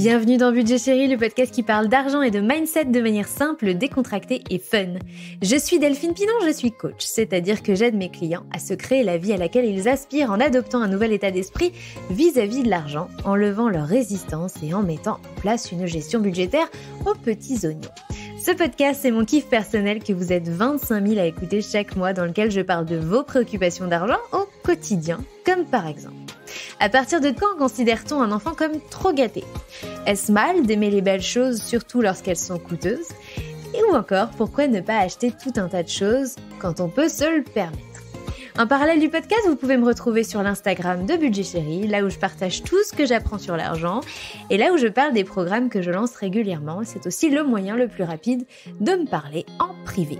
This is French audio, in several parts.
Bienvenue dans Budget Chéri, le podcast qui parle d'argent et de mindset de manière simple, décontractée et fun. Je suis Delphine Pinon, je suis coach, c'est-à-dire que j'aide mes clients à se créer la vie à laquelle ils aspirent en adoptant un nouvel état d'esprit vis-à-vis de l'argent, en levant leur résistance et en mettant en place une gestion budgétaire aux petits oignons. Ce podcast, c'est mon kiff personnel que vous êtes 25 000 à écouter chaque mois, dans lequel je parle de vos préoccupations d'argent au quotidien, comme par exemple: à partir de quand considère-t-on un enfant comme trop gâté? Est-ce mal d'aimer les belles choses, surtout lorsqu'elles sont coûteuses? Et ou encore, pourquoi ne pas acheter tout un tas de choses quand on peut se le permettre? En parallèle du podcast, vous pouvez me retrouver sur l'Instagram de Budget Chéri, là où je partage tout ce que j'apprends sur l'argent et là où je parle des programmes que je lance régulièrement. C'est aussi le moyen le plus rapide de me parler en privé.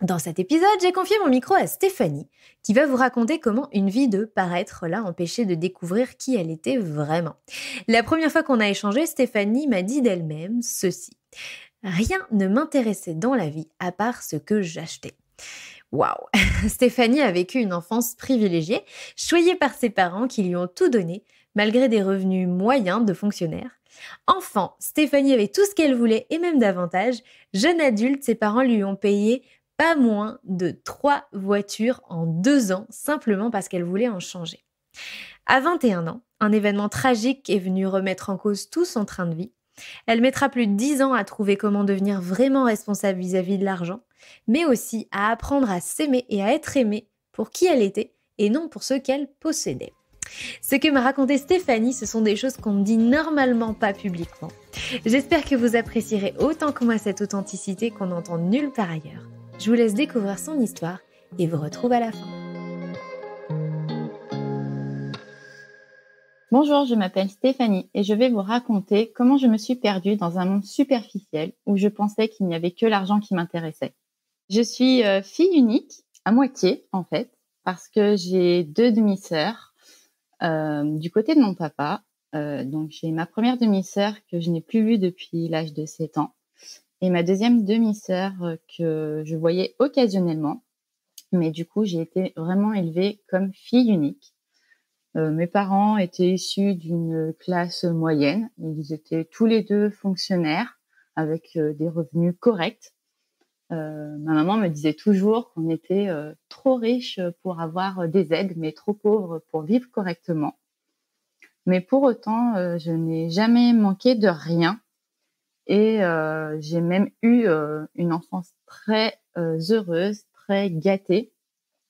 Dans cet épisode, j'ai confié mon micro à Stéphanie, qui va vous raconter comment une vie de paraître l'a empêchée de découvrir qui elle était vraiment. La première fois qu'on a échangé, Stéphanie m'a dit d'elle-même ceci: rien ne m'intéressait dans la vie à part ce que j'achetais. Waouh! Stéphanie a vécu une enfance privilégiée, choyée par ses parents qui lui ont tout donné, malgré des revenus moyens de fonctionnaire. Enfant, Stéphanie avait tout ce qu'elle voulait et même davantage. Jeune adulte, ses parents lui ont payé pas moins de 3 voitures en 2 ans, simplement parce qu'elle voulait en changer. À 21 ans, un événement tragique est venu remettre en cause tout son train de vie. Elle mettra plus de 10 ans à trouver comment devenir vraiment responsable vis-à-vis de l'argent, mais aussi à apprendre à s'aimer et à être aimée pour qui elle était et non pour ce qu'elle possédait. Ce que m'a raconté Stéphanie, ce sont des choses qu'on ne dit normalement pas publiquement. J'espère que vous apprécierez autant que moi cette authenticité qu'on n'entend nulle part ailleurs. Je vous laisse découvrir son histoire et vous retrouve à la fin. Bonjour, je m'appelle Stéphanie et je vais vous raconter comment je me suis perdue dans un monde superficiel où je pensais qu'il n'y avait que l'argent qui m'intéressait. Je suis fille unique, à moitié en fait, parce que j'ai 2 demi-sœurs du côté de mon papa. Donc j'ai ma première demi-sœur que je n'ai plus vue depuis l'âge de 7 ans et ma deuxième demi-sœur que je voyais occasionnellement. Mais du coup, j'ai été vraiment élevée comme fille unique. Mes parents étaient issus d'une classe moyenne. Ils étaient tous les 2 fonctionnaires avec des revenus corrects. Ma maman me disait toujours qu'on était trop riches pour avoir des aides, mais trop pauvres pour vivre correctement. Mais pour autant, je n'ai jamais manqué de rien et j'ai même eu une enfance très heureuse, très gâtée.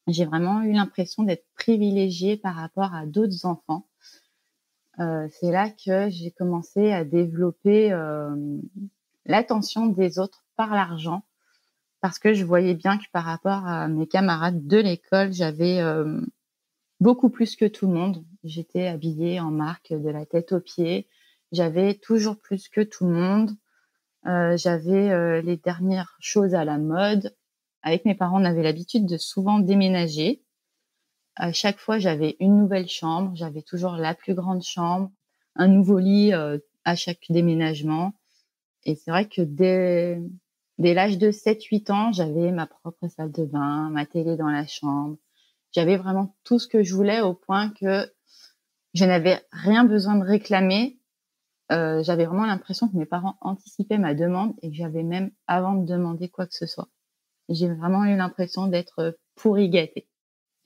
J'ai vraiment eu l'impression d'être privilégiée par rapport à d'autres enfants. C'est là que j'ai commencé à développer l'attention des autres par l'argent, parce que je voyais bien que par rapport à mes camarades de l'école, j'avais beaucoup plus que tout le monde. J'étais habillée en marque de la tête aux pieds. J'avais toujours plus que tout le monde. J'avais les dernières choses à la mode. Avec mes parents, on avait l'habitude de souvent déménager. À chaque fois, j'avais une nouvelle chambre. J'avais toujours la plus grande chambre, un nouveau lit à chaque déménagement. Et c'est vrai que dès l'âge de 7-8 ans, j'avais ma propre salle de bain, ma télé dans la chambre. J'avais vraiment tout ce que je voulais, au point que je n'avais rien besoin de réclamer. J'avais vraiment l'impression que mes parents anticipaient ma demande et que j'avais même avant de demander quoi que ce soit. J'ai vraiment eu l'impression d'être pourri gâtée.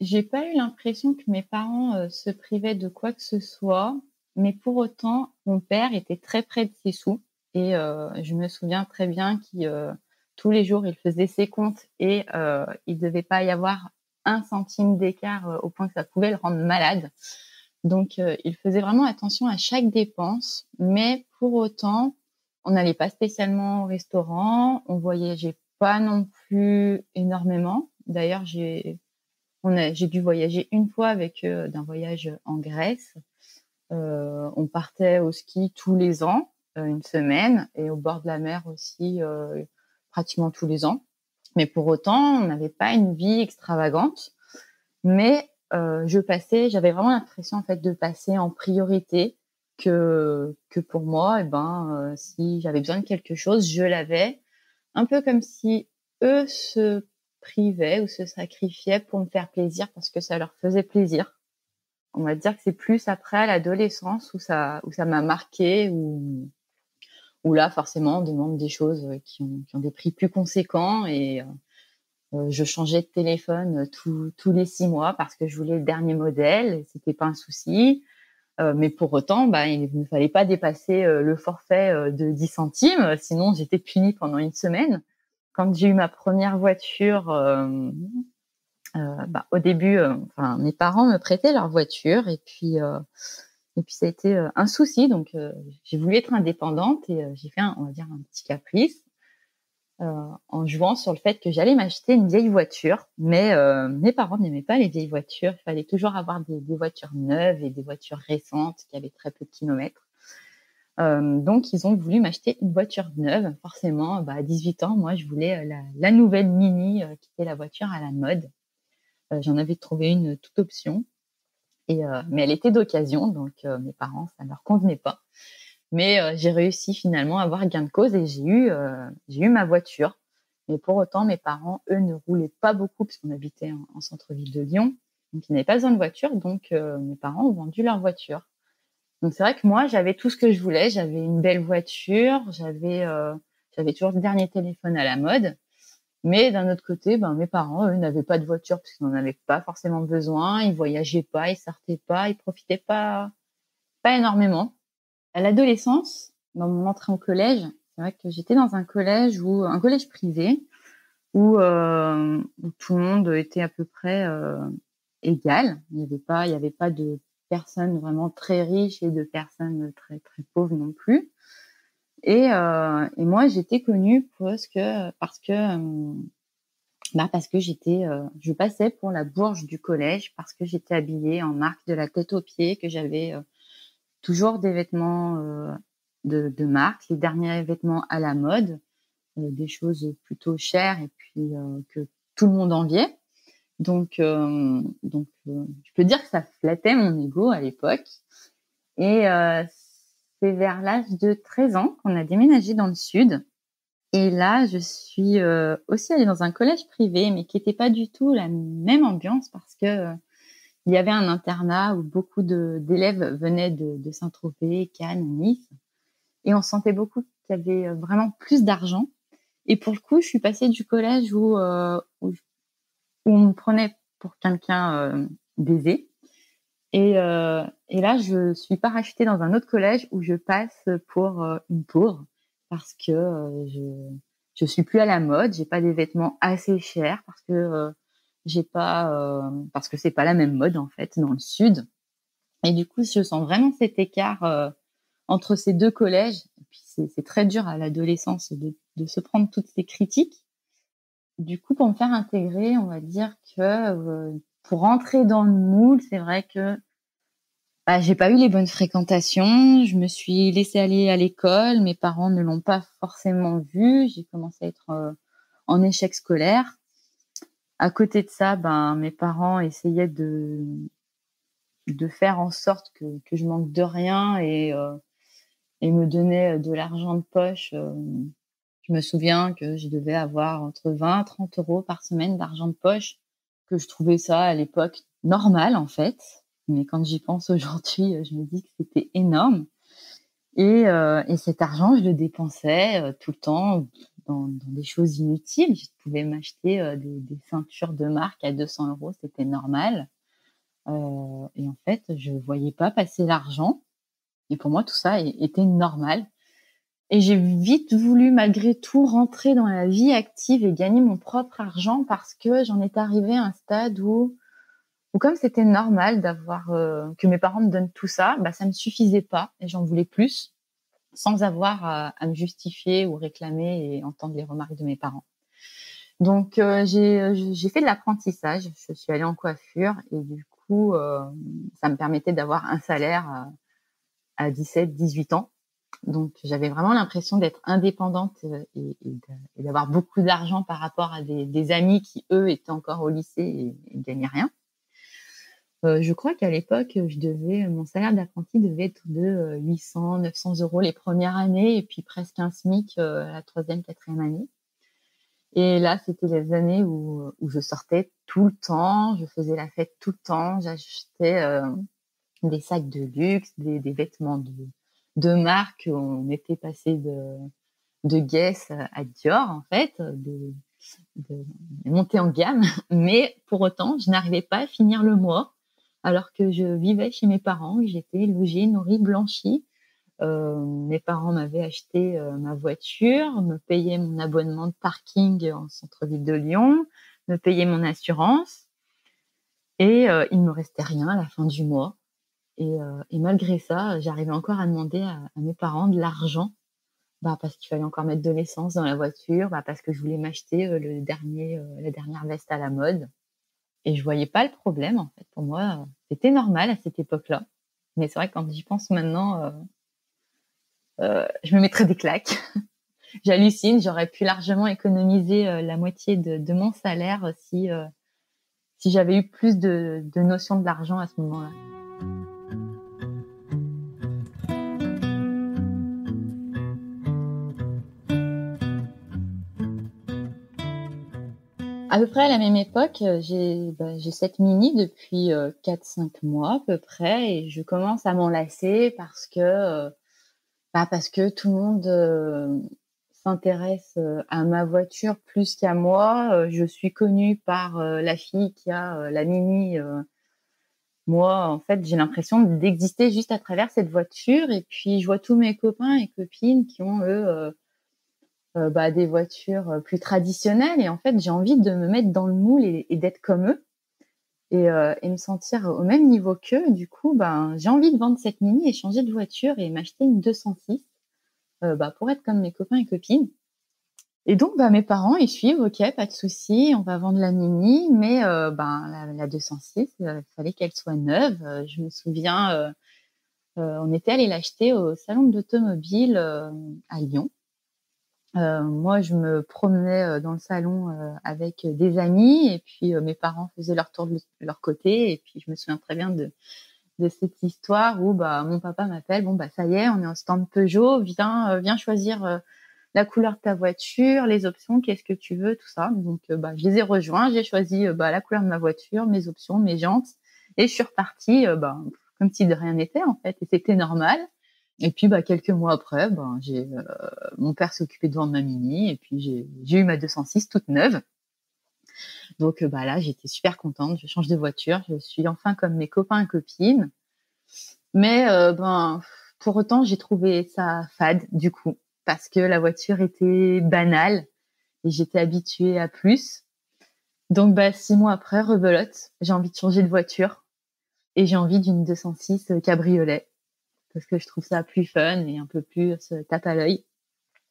J'ai pas eu l'impression que mes parents se privaient de quoi que ce soit, mais pour autant, mon père était très près de ses sous et je me souviens très bien qu'il tous les jours, il faisait ses comptes et il devait pas y avoir 1 centime d'écart au point que ça pouvait le rendre malade. Donc il faisait vraiment attention à chaque dépense, mais pour autant, on n'allait pas spécialement au restaurant, on voyageait pas non plus énormément. D'ailleurs, j'ai dû voyager une fois avec eux d'un voyage en Grèce. On partait au ski tous les ans, 1 semaine, et au bord de la mer aussi, pratiquement tous les ans. Mais pour autant, on n'avait pas une vie extravagante. Mais j'avais vraiment l'impression en fait de passer en priorité, que pour moi, si j'avais besoin de quelque chose, je l'avais. Un peu comme si eux se privaient ou se sacrifiaient pour me faire plaisir parce que ça leur faisait plaisir. On va dire que c'est plus après à l'adolescence où ça m'a marqué, où là, forcément, on demande des choses qui ont des prix plus conséquents et je changeais de téléphone tous les 6 mois parce que je voulais le dernier modèle et c'était pas un souci. Mais pour autant, il ne fallait pas dépasser le forfait de 10 centimes, sinon j'étais punie pendant une semaine. Quand j'ai eu ma première voiture, au début, mes parents me prêtaient leur voiture et puis ça a été un souci. Donc j'ai voulu être indépendante et j'ai fait on va dire un petit caprice en jouant sur le fait que j'allais m'acheter une vieille voiture. Mais mes parents n'aimaient pas les vieilles voitures. Il fallait toujours avoir des voitures neuves et des voitures récentes qui avaient très peu de kilomètres. Donc ils ont voulu m'acheter une voiture neuve. Forcément, à 18 ans, moi je voulais la nouvelle Mini qui était la voiture à la mode. J'en avais trouvé une toute option. Mais elle était d'occasion, donc mes parents, ça ne leur convenait pas. Mais j'ai réussi finalement à avoir gain de cause et j'ai eu ma voiture. Mais pour autant, mes parents, eux, ne roulaient pas beaucoup puisqu'on habitait en centre-ville de Lyon. Donc, ils n'avaient pas besoin de voiture. Donc, mes parents ont vendu leur voiture. Donc, c'est vrai que moi, j'avais tout ce que je voulais. J'avais une belle voiture. J'avais toujours le dernier téléphone à la mode. Mais d'un autre côté, mes parents, eux, n'avaient pas de voiture parce qu'ils n'en avaient pas forcément besoin. Ils voyageaient pas, ils sortaient pas, ils profitaient pas énormément. À l'adolescence, dans mon entrée au collège, c'est vrai que j'étais dans un collège un collège privé où tout le monde était à peu près égal. Il y avait pas de personnes vraiment très riches et de personnes très très pauvres non plus. Et moi, j'étais connue parce que je passais pour la bourge du collège parce que j'étais habillée en marque de la tête aux pieds, que j'avais toujours des vêtements de marque, les derniers vêtements à la mode, des choses plutôt chères et puis que tout le monde enviait. Donc, je peux dire que ça flattait mon ego à l'époque. Et c'est vers l'âge de 13 ans qu'on a déménagé dans le sud. Et là, je suis aussi allée dans un collège privé, mais qui n'était pas du tout la même ambiance parce que il y avait un internat où beaucoup d'élèves venaient de Saint-Tropez, Cannes, Nice. Et on sentait beaucoup qu'il y avait vraiment plus d'argent. Et pour le coup, je suis passée du collège où on me prenait pour quelqu'un d'aisé. Et là, je suis parachutée dans un autre collège où je passe pour une pauvre parce que je suis plus à la mode, j'ai pas des vêtements assez chers parce que c'est pas la même mode en fait dans le sud. Et du coup, je sens vraiment cet écart entre ces deux collèges. Et puis c'est très dur à l'adolescence de se prendre toutes ces critiques. Du coup, pour me faire intégrer, on va dire que pour rentrer dans le moule, c'est vrai que j'ai pas eu les bonnes fréquentations. Je me suis laissée aller à l'école. Mes parents ne l'ont pas forcément vu. J'ai commencé à être en échec scolaire. À côté de ça, mes parents essayaient de faire en sorte que je manque de rien et me donnaient de l'argent de poche. Je me souviens que je devais avoir entre 20 et 30 euros par semaine d'argent de poche, que je trouvais ça à l'époque normal en fait. Mais quand j'y pense aujourd'hui, je me dis que c'était énorme. Et cet argent, je le dépensais tout le temps dans des choses inutiles. Je pouvais m'acheter des ceintures de marque à 200 euros, c'était normal. Et en fait, je voyais pas passer l'argent. Et pour moi, tout ça était normal. Et j'ai vite voulu, malgré tout, rentrer dans la vie active et gagner mon propre argent parce que j'en étais arrivée à un stade où comme c'était normal que mes parents me donnent tout ça, ça me suffisait pas et j'en voulais plus sans avoir à me justifier ou réclamer et entendre les remarques de mes parents. Donc, j'ai fait de l'apprentissage. Je suis allée en coiffure et du coup, ça me permettait d'avoir un salaire à 17, 18 ans. Donc, j'avais vraiment l'impression d'être indépendante et d'avoir beaucoup d'argent par rapport à des amis qui, eux, étaient encore au lycée et gagnaient rien. Je crois qu'à l'époque, mon salaire d'apprenti devait être de 800, 900 euros les premières années et puis presque un SMIC la troisième, quatrième année. Et là, c'était les années où je sortais tout le temps, je faisais la fête tout le temps, j'achetais des sacs de luxe, des vêtements de marque. On était passé de Guess à Dior, en fait, de monter en gamme. Mais pour autant, je n'arrivais pas à finir le mois, alors que je vivais chez mes parents, j'étais logée, nourrie, blanchie. Mes parents m'avaient acheté ma voiture, me payaient mon abonnement de parking en centre-ville de Lyon, me payaient mon assurance, et il me restait rien à la fin du mois. Et malgré ça, j'arrivais encore à demander à mes parents de l'argent, parce qu'il fallait encore mettre de l'essence dans la voiture, parce que je voulais m'acheter la dernière veste à la mode. Et je voyais pas le problème, en fait. Pour moi, c'était normal à cette époque-là. Mais c'est vrai que quand j'y pense maintenant, je me mettrais des claques. J'hallucine, j'aurais pu largement économiser la moitié de mon salaire si j'avais eu plus de notion de l'argent à ce moment-là. À peu près à la même époque, j'ai cette Mini depuis 4-5 mois à peu près, et je commence à m'en lasser parce que tout le monde s'intéresse à ma voiture plus qu'à moi. Je suis connue par la fille qui a la Mini. Moi, en fait, j'ai l'impression d'exister juste à travers cette voiture, et puis je vois tous mes copains et copines qui ont, eux, des voitures plus traditionnelles, et en fait, j'ai envie de me mettre dans le moule et d'être comme eux, et me sentir au même niveau qu'eux. Du coup, j'ai envie de vendre cette Mini et changer de voiture et m'acheter une 206, pour être comme mes copains et copines. Et donc, mes parents, ils suivent, OK, pas de souci, on va vendre la Mini, mais la 206, fallait qu'elle soit neuve. Je me souviens, on était allés l'acheter au salon de l'automobile à Lyon. Moi, je me promenais dans le salon avec des amis, et puis mes parents faisaient leur tour de leur côté. Et puis je me souviens très bien de cette histoire où mon papa m'appelle, bon ça y est, on est au stand Peugeot, viens choisir la couleur de ta voiture, les options, qu'est-ce que tu veux, tout ça. Donc je les ai rejoints, j'ai choisi la couleur de ma voiture, mes options, mes jantes, et je suis repartie comme si de rien n'était, en fait, et c'était normal. Et puis quelques mois après, mon père s'est occupé de vendre ma Mini, et puis j'ai eu ma 206 toute neuve. Donc là, j'étais super contente, je change de voiture, je suis enfin comme mes copains et copines. Mais pour autant, j'ai trouvé ça fade du coup, parce que la voiture était banale et j'étais habituée à plus. Donc 6 mois après, rebelote, j'ai envie de changer de voiture, et j'ai envie d'une 206 cabriolet, parce que je trouve ça plus fun et un peu plus tape à l'œil.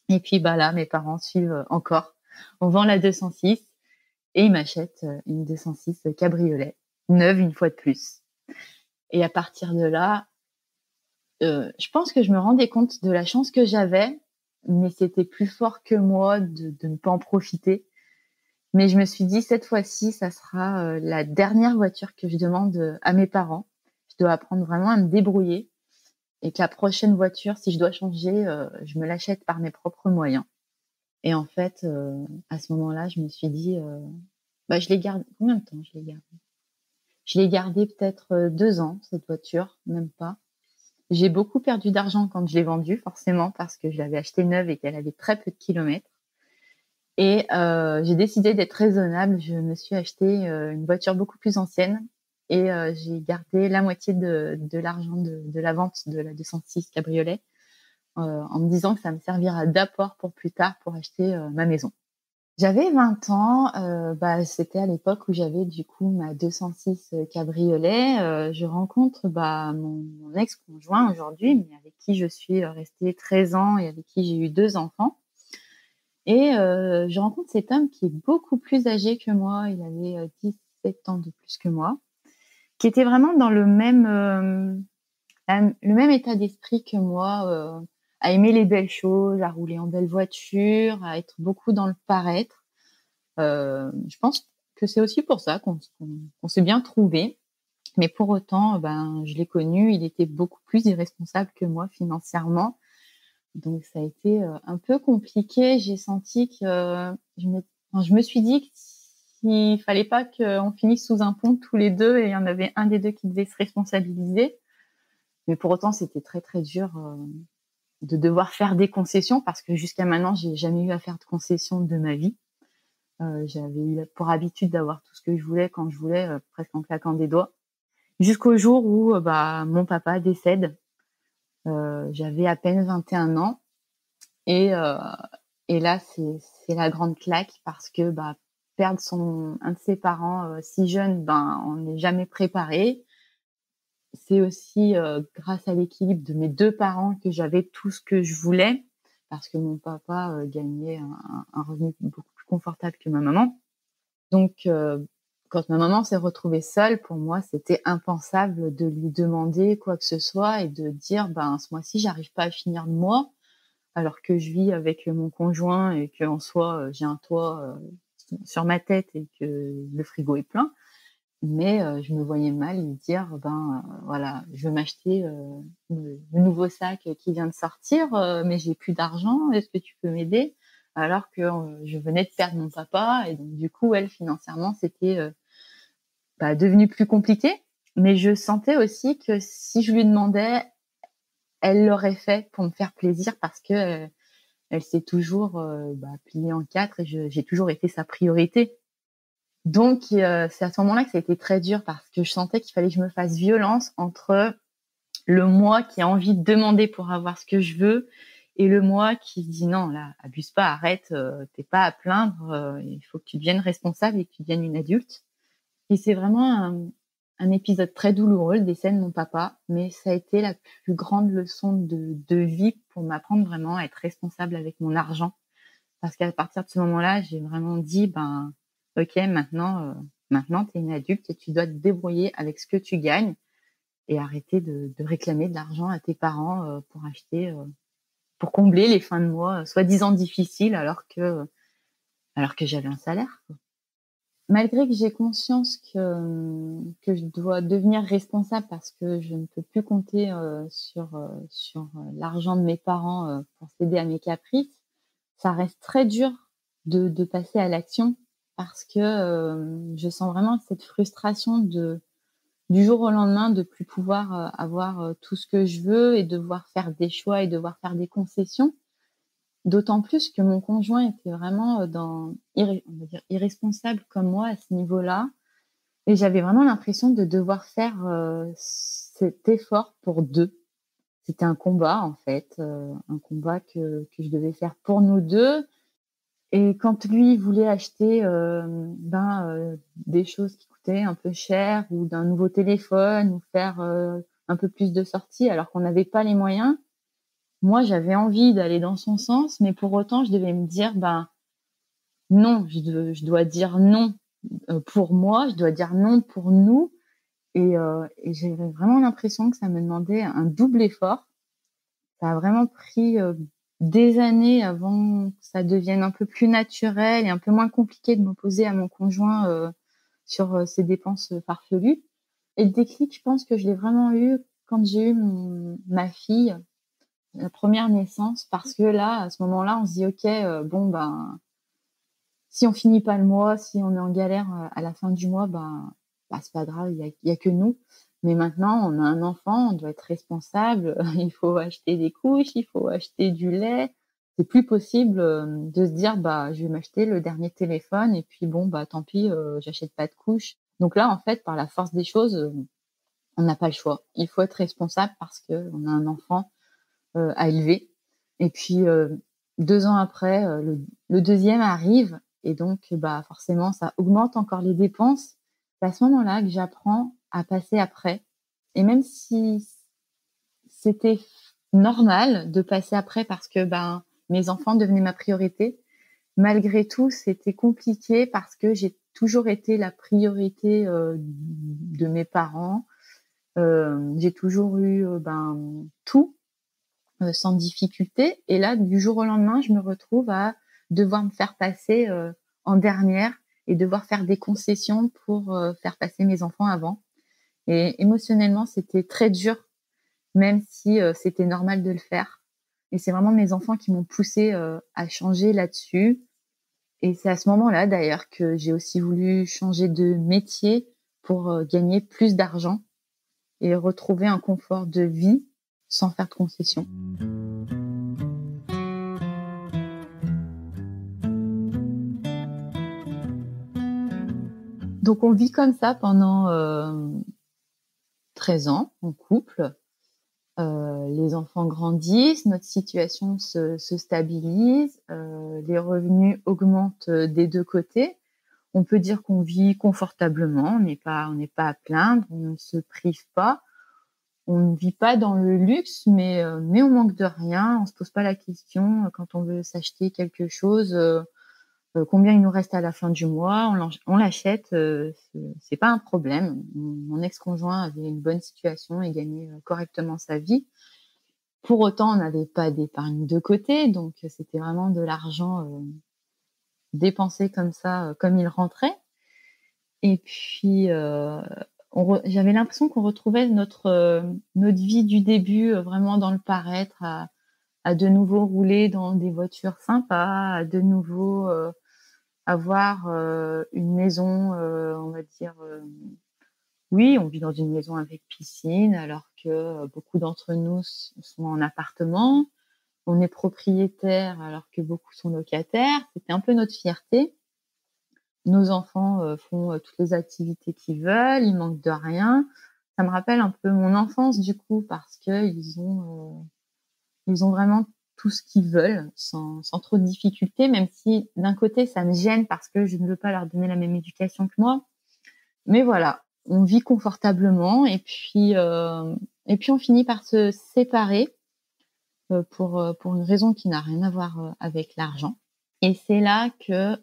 Et puis là, mes parents suivent encore. On vend la 206 et ils m'achètent une 206 cabriolet, neuve une fois de plus. Et à partir de là, je pense que je me rendais compte de la chance que j'avais, mais c'était plus fort que moi de ne pas en profiter. Mais je me suis dit, cette fois-ci, ça sera la dernière voiture que je demande à mes parents. Je dois apprendre vraiment à me débrouiller, et que la prochaine voiture, si je dois changer, je me l'achète par mes propres moyens. Et en fait, à ce moment-là, je me suis dit, je l'ai gardée. Combien de temps je l'ai gardée? Je l'ai gardée peut-être 2 ans, cette voiture, même pas. J'ai beaucoup perdu d'argent quand je l'ai vendue, forcément, parce que je l'avais achetée neuve et qu'elle avait très peu de kilomètres. Et j'ai décidé d'être raisonnable. Je me suis acheté une voiture beaucoup plus ancienne, et j'ai gardé la moitié de l'argent de la vente de la 206 cabriolet, en me disant que ça me servira d'apport pour plus tard, pour acheter ma maison. J'avais 20 ans, c'était à l'époque où j'avais du coup ma 206 cabriolet. Je rencontre mon ex-conjoint aujourd'hui, mais avec qui je suis restée 13 ans et avec qui j'ai eu 2 enfants. Et je rencontre cet homme qui est beaucoup plus âgé que moi. Il avait 17 ans de plus que moi, qui était vraiment dans le même état d'esprit que moi, à aimer les belles choses, à rouler en belle voiture, à être beaucoup dans le paraître. Je pense que c'est aussi pour ça qu'on s'est bien trouvés. Mais pour autant, je l'ai connu, il était beaucoup plus irresponsable que moi financièrement. Donc ça a été un peu compliqué. J'ai senti que je me suis dit qu'il fallait pas qu'on finisse sous un pont tous les deux, et il y en avait un des deux qui devait se responsabiliser. Mais pour autant, c'était très, très dur de devoir faire des concessions parce que jusqu'à maintenant, j'ai jamais eu à faire de concessions de ma vie. J'avais eu pour habitude d'avoir tout ce que je voulais quand je voulais, presque en claquant des doigts. Jusqu'au jour où mon papa décède. J'avais à peine 21 ans et, et là, c'est la grande claque parce que perdre un de ses parents si jeune, on n'est jamais préparé. C'est aussi grâce à l'équilibre de mes deux parents que j'avais tout ce que je voulais parce que mon papa gagnait un revenu beaucoup plus confortable que ma maman. Donc, quand ma maman s'est retrouvée seule, pour moi, c'était impensable de lui demander quoi que ce soit et de dire, ce mois-ci, j'arrive pas à finir le mois, alors que je vis avec mon conjoint et qu'en soi, j'ai un toit sur ma tête et que le frigo est plein. Mais je me voyais mal lui dire, voilà, je veux m'acheter le nouveau sac qui vient de sortir, mais j'ai plus d'argent. Est-ce que tu peux m'aider? Alors que je venais de perdre mon papa et donc du coup, elle, financièrement, c'était devenu plus compliqué. Mais je sentais aussi que si je lui demandais, elle l'aurait fait pour me faire plaisir parce que elle s'est toujours pliée en quatre et j'ai toujours été sa priorité. Donc, c'est à ce moment-là que ça a été très dur parce que je sentais qu'il fallait que je me fasse violence entre le moi qui a envie de demander pour avoir ce que je veux et le moi qui se dit non, là, abuse pas, arrête, t'es pas à plaindre, il faut que tu deviennes responsable et que tu deviennes une adulte. Et c'est vraiment un épisode très douloureux, le décès de mon papa, mais ça a été la plus grande leçon de vie pour m'apprendre vraiment à être responsable avec mon argent. Parce qu'à partir de ce moment-là, j'ai vraiment dit, ok, maintenant, tu es une adulte et tu dois te débrouiller avec ce que tu gagnes et arrêter de réclamer de l'argent à tes parents pour acheter, pour combler les fins de mois soi-disant difficiles alors que j'avais un salaire, quoi. Malgré que j'ai conscience que je dois devenir responsable parce que je ne peux plus compter sur l'argent de mes parents pour céder à mes caprices, ça reste très dur de passer à l'action parce que je sens vraiment cette frustration du jour au lendemain de plus pouvoir avoir tout ce que je veux et devoir faire des choix et devoir faire des concessions. D'autant plus que mon conjoint était vraiment on va dire irresponsable comme moi à ce niveau-là. Et j'avais vraiment l'impression de devoir faire cet effort pour deux. C'était un combat en fait, un combat que je devais faire pour nous deux. Et quand lui voulait acheter des choses qui coûtaient un peu cher ou d'un nouveau téléphone ou faire un peu plus de sorties alors qu'on n'avait pas les moyens, moi j'avais envie d'aller dans son sens, mais pour autant je devais me dire non, je dois dire non pour moi, je dois dire non pour nous. Et j'avais vraiment l'impression que ça me demandait un double effort. Ça a vraiment pris des années avant que ça devienne un peu plus naturel et un peu moins compliqué de m'opposer à mon conjoint sur ses dépenses farfelues. Et le déclic, je pense que je l'ai vraiment eu quand j'ai eu ma fille, la première naissance, parce que là, à ce moment-là, on se dit ok, si on finit pas le mois, si on est en galère à la fin du mois, c'est pas grave, il y a que nous. Mais maintenant, on a un enfant, on doit être responsable. Il faut acheter des couches, il faut acheter du lait. C'est plus possible de se dire, je vais m'acheter le dernier téléphone et puis tant pis, j'achète pas de couches. Donc là, en fait, par la force des choses, on n'a pas le choix. Il faut être responsable parce que on a un enfant à élever. Et puis 2 ans après, le deuxième arrive et donc forcément, ça augmente encore les dépenses. C'est à ce moment-là que j'apprends à passer après. Et même si c'était normal de passer après parce que mes enfants devenaient ma priorité, malgré tout, c'était compliqué parce que j'ai toujours été la priorité de mes parents. J'ai toujours eu tout sans difficulté. Et là, du jour au lendemain, je me retrouve à devoir me faire passer en dernière et devoir faire des concessions pour faire passer mes enfants avant. Et émotionnellement, c'était très dur, même si c'était normal de le faire. Et c'est vraiment mes enfants qui m'ont poussée à changer là-dessus. Et c'est à ce moment-là, d'ailleurs, que j'ai aussi voulu changer de métier pour gagner plus d'argent. et retrouver un confort de vie sans faire de concessions. Donc on vit comme ça pendant 13 ans en couple. Les enfants grandissent, notre situation se stabilise, les revenus augmentent des 2 côtés. On peut dire qu'on vit confortablement, on n'est pas à plaindre, on ne se prive pas. On ne vit pas dans le luxe, mais on manque de rien. On se pose pas la question quand on veut s'acheter quelque chose, combien il nous reste à la fin du mois. On l'achète, c'est pas un problème. Mon ex-conjoint avait une bonne situation et gagnait correctement sa vie. Pour autant, on n'avait pas d'épargne de côté, donc c'était vraiment de l'argent dépensé comme ça, comme il rentrait. Et puis, j'avais l'impression qu'on retrouvait notre vie du début, vraiment dans le paraître, à de nouveau rouler dans des voitures sympas, à de nouveau avoir une maison, on va dire, oui, on vit dans une maison avec piscine, alors que beaucoup d'entre nous sont en appartement. On est propriétaire alors que beaucoup sont locataires. C'était un peu notre fierté. Nos enfants font toutes les activités qu'ils veulent, ils manquent de rien. Ça me rappelle un peu mon enfance du coup parce que ils ont vraiment tout ce qu'ils veulent sans trop de difficultés, même si d'un côté ça me gêne parce que je ne veux pas leur donner la même éducation que moi. Mais voilà, on vit confortablement et puis on finit par se séparer pour une raison qui n'a rien à voir avec l'argent. Et c'est là que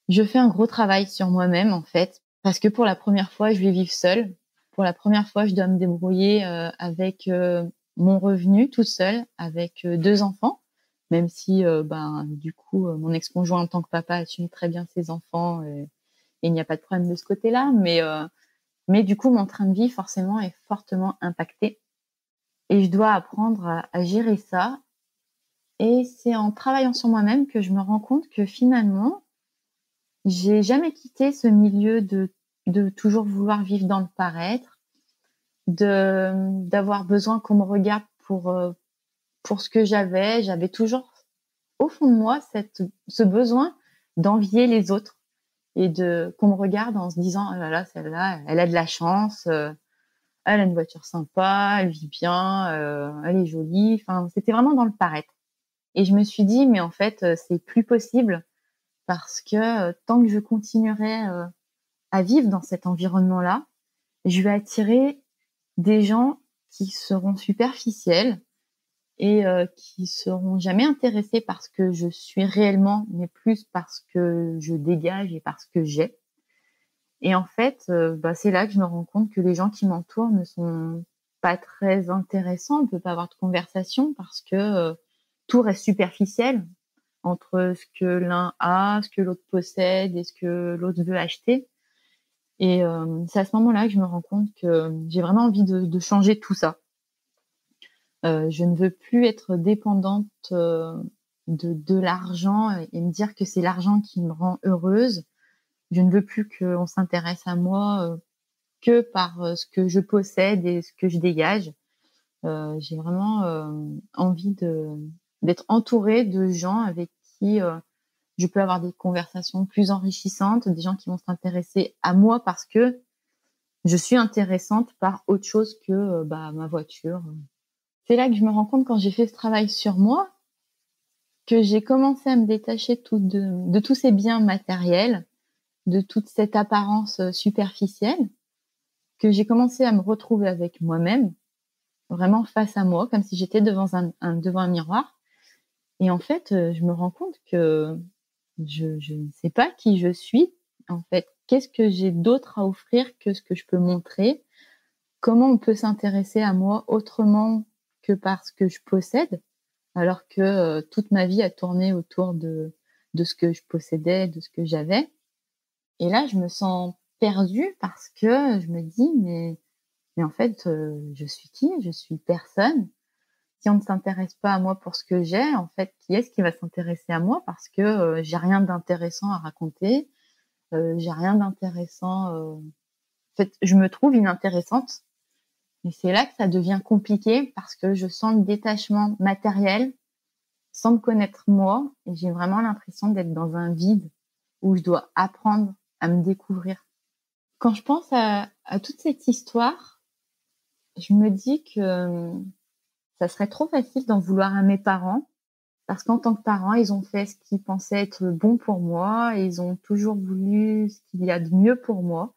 je fais un gros travail sur moi-même, en fait, parce que pour la première fois, je vais vivre seule. Pour la première fois, je dois me débrouiller avec mon revenu toute seule, avec 2 enfants, même si, du coup, mon ex-conjoint en tant que papa assume très bien ses enfants et il n'y a pas de problème de ce côté-là. Mais du coup, mon train de vie, forcément, est fortement impacté et je dois apprendre à gérer ça. Et c'est en travaillant sur moi-même que je me rends compte que finalement, j'ai jamais quitté ce milieu de toujours vouloir vivre dans le paraître, d'avoir besoin qu'on me regarde pour ce que j'avais. J'avais toujours au fond de moi ce besoin d'envier les autres et qu'on me regarde en se disant: «Oh là là, celle-là, elle a de la chance, elle a une voiture sympa, elle vit bien, elle est jolie». Enfin, c'était vraiment dans le paraître et je me suis dit: «Mais en fait, c'est plus possible». Parce que tant que je continuerai à vivre dans cet environnement-là, je vais attirer des gens qui seront superficiels et qui seront jamais intéressés par ce que je suis réellement, mais plus parce que je dégage et parce que j'ai. Et en fait, c'est là que je me rends compte que les gens qui m'entourent ne sont pas très intéressants. On peut pas avoir de conversation parce que tout reste superficiel entre ce que l'un a, ce que l'autre possède et ce que l'autre veut acheter. Et c'est à ce moment-là que je me rends compte que j'ai vraiment envie de changer tout ça. Je ne veux plus être dépendante de l'argent et me dire que c'est l'argent qui me rend heureuse. Je ne veux plus qu'on s'intéresse à moi que par ce que je possède et ce que je dégage. J'ai vraiment envie d'être entourée de gens avec qui je peux avoir des conversations plus enrichissantes, des gens qui vont s'intéresser à moi parce que je suis intéressante par autre chose que ma voiture. C'est là que je me rends compte quand j'ai fait ce travail sur moi, que j'ai commencé à me détacher de tous ces biens matériels, de toute cette apparence superficielle, que j'ai commencé à me retrouver avec moi-même, vraiment face à moi, comme si j'étais devant devant un miroir. Et en fait, je me rends compte que je ne sais pas qui je suis, en fait. Qu'est-ce que j'ai d'autre à offrir que ce que je peux montrer? Comment on peut s'intéresser à moi autrement que par ce que je possède? Alors que toute ma vie a tourné autour de ce que je possédais, de ce que j'avais. Et là, je me sens perdue parce que je me dis: «Mais en fait, je suis qui? Je suis personne. Si on ne s'intéresse pas à moi pour ce que j'ai, en fait, qui est-ce qui va s'intéresser à moi? Parce que, j'ai rien d'intéressant à raconter, j'ai rien d'intéressant, en fait, je me trouve inintéressante Et c'est là que ça devient compliqué parce que je sens le détachement matériel sans me connaître moi. Et j'ai vraiment l'impression d'être dans un vide où je dois apprendre à me découvrir. Quand je pense à toute cette histoire, je me dis que ça serait trop facile d'en vouloir à mes parents. Parce qu'en tant que parents, ils ont fait ce qu'ils pensaient être bon pour moi. Et ils ont toujours voulu ce qu'il y a de mieux pour moi.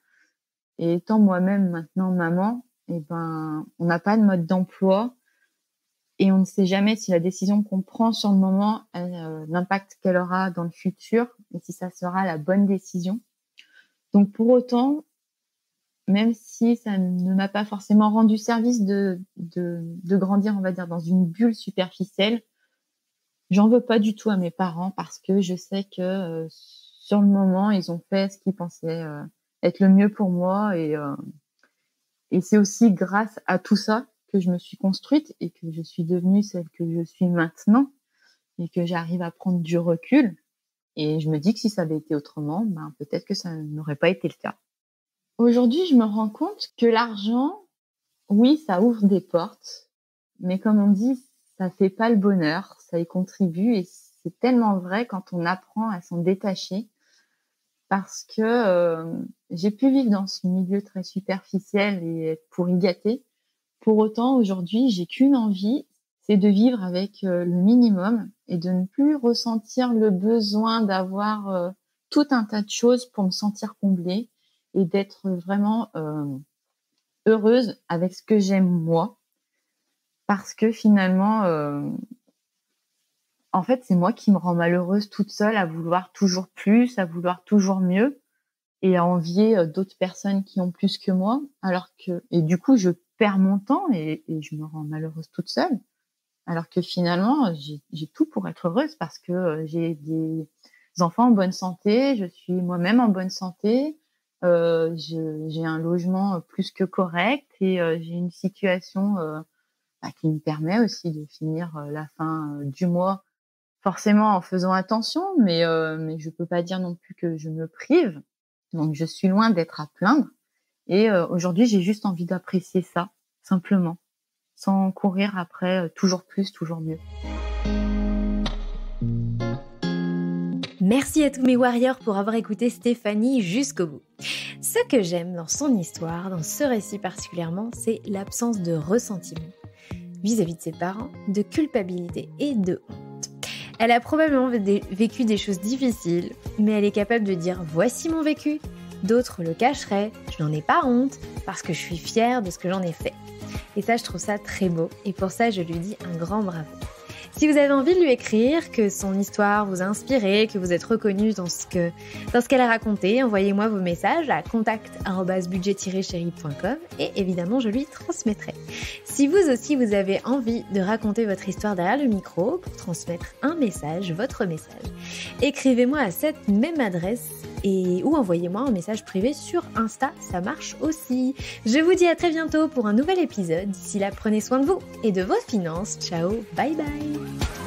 Et étant moi-même maintenant maman, on n'a pas de mode d'emploi et on ne sait jamais si la décision qu'on prend sur le moment, l'impact qu'elle aura dans le futur et si ça sera la bonne décision. Donc pour autant, même si ça ne m'a pas forcément rendu service de grandir, on va dire, dans une bulle superficielle, j'en veux pas du tout à mes parents parce que je sais que sur le moment, ils ont fait ce qu'ils pensaient être le mieux pour moi et c'est aussi grâce à tout ça que je me suis construite et que je suis devenue celle que je suis maintenant et que j'arrive à prendre du recul. Et je me dis que si ça avait été autrement, peut-être que ça n'aurait pas été le cas. Aujourd'hui, je me rends compte que l'argent, oui, ça ouvre des portes, mais comme on dit, ça fait pas le bonheur, ça y contribue et c'est tellement vrai quand on apprend à s'en détacher. Parce que j'ai pu vivre dans ce milieu très superficiel et être pourri gâté. Pour autant, aujourd'hui, j'ai qu'une envie, c'est de vivre avec le minimum et de ne plus ressentir le besoin d'avoir tout un tas de choses pour me sentir comblée et d'être vraiment heureuse avec ce que j'aime moi. Parce que finalement, en fait, c'est moi qui me rends malheureuse toute seule à vouloir toujours plus, à vouloir toujours mieux et à envier d'autres personnes qui ont plus que moi. Et du coup, je perds mon temps et je me rends malheureuse toute seule. Alors que finalement, j'ai tout pour être heureuse parce que j'ai des enfants en bonne santé, je suis moi-même en bonne santé, j'ai un logement plus que correct et j'ai une situation qui me permet aussi de finir la fin du mois. Forcément en faisant attention, mais je peux pas dire non plus que je me prive. Donc je suis loin d'être à plaindre. Et aujourd'hui, j'ai juste envie d'apprécier ça, simplement, sans courir après toujours plus, toujours mieux. Merci à tous mes warriors pour avoir écouté Stéphanie jusqu'au bout. Ce que j'aime dans son histoire, dans ce récit particulièrement, c'est l'absence de ressentiment vis-à-vis de ses parents, de culpabilité et de honte. Elle a probablement vécu des choses difficiles, mais elle est capable de dire « voici mon vécu ». D'autres le cacheraient, je n'en ai pas honte, parce que je suis fière de ce que j'en ai fait. Et ça, je trouve ça très beau, et pour ça, je lui dis un grand bravo. Si vous avez envie de lui écrire, que son histoire vous a inspiré, que vous êtes reconnu dans ce qu'elle a raconté, envoyez-moi vos messages à contact@budget-chérie.com et évidemment, je lui transmettrai. Si vous aussi, vous avez envie de raconter votre histoire derrière le micro pour transmettre un message, votre message, écrivez-moi à cette même adresse ou envoyez-moi un message privé sur Insta, ça marche aussi. Je vous dis à très bientôt pour un nouvel épisode. D'ici là, prenez soin de vous et de vos finances. Ciao, bye bye.